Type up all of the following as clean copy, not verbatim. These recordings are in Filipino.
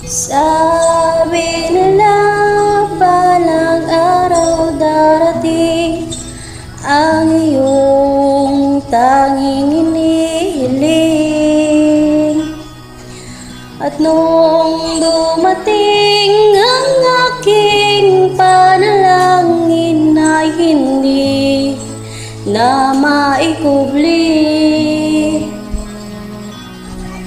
Sabi nila balang araw darating ang iyong tanging inihiling. At nung dumating ang aking panalangin ay hindi na maikubli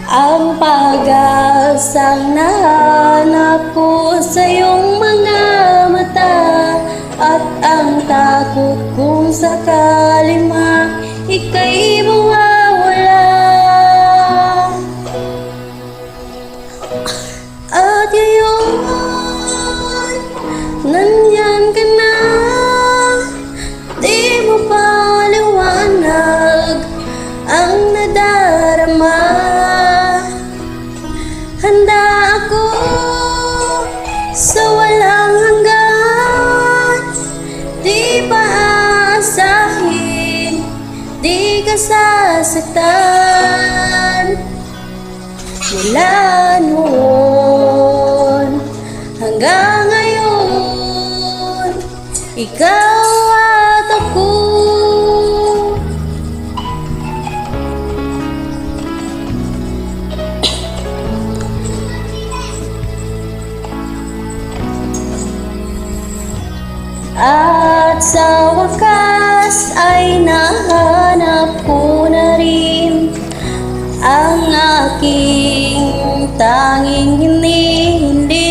ang pag-asang nahanap ko sa iyong mga mata, at ang takot kung sakali mang ika'y mawawala. At ngayon, nandyan ka na, di mo paliwanag ang nadarama. Handa ako sa walang hanggan, di pa aasahin, di ka sasaktan. Mula noon hanggang ngayon, ikaw at ako. At sa wakas ay nahanap ko na rin ang aking tanging hinihiling.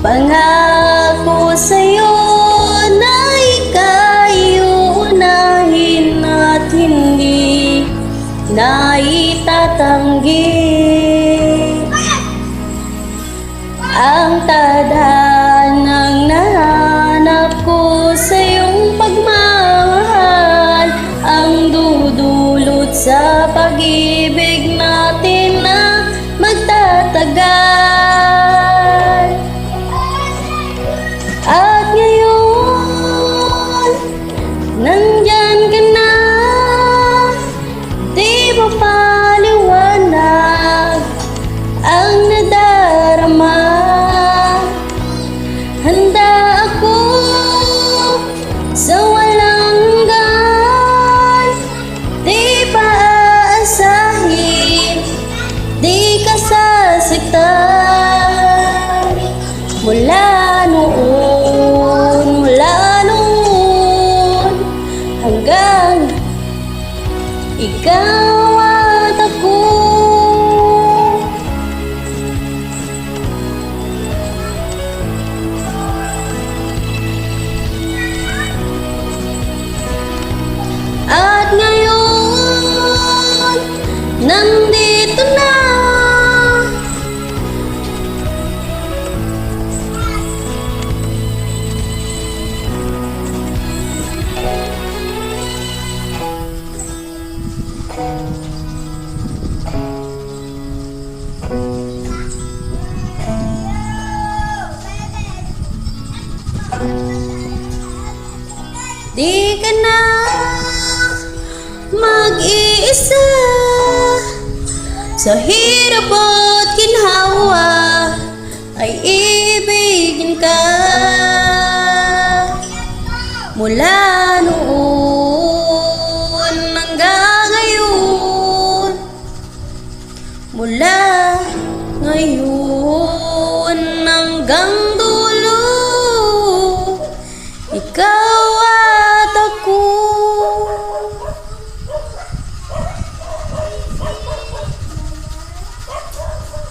Pangako sa'yo na ika'y uunahin at hindi na itatanggi ang tadhanang nahanap ko sa iyong pagmamahal, ang dudulot sa pag-ibig natin na magtatagal. At ngayon, nandyan ka na, di mo paliwanag ang nadarama. Handa ako sa walang hanggan, di pa aasahin, di ka sasaktan. Mula noon hanggang ikaw at ako. At ngayon, nandito na. Di ka na mag-iisa sa hirap at ginhawa, ay ibigin ka. Mula noon hanggang ngayon, mula ngayon hanggang dulo, ikaw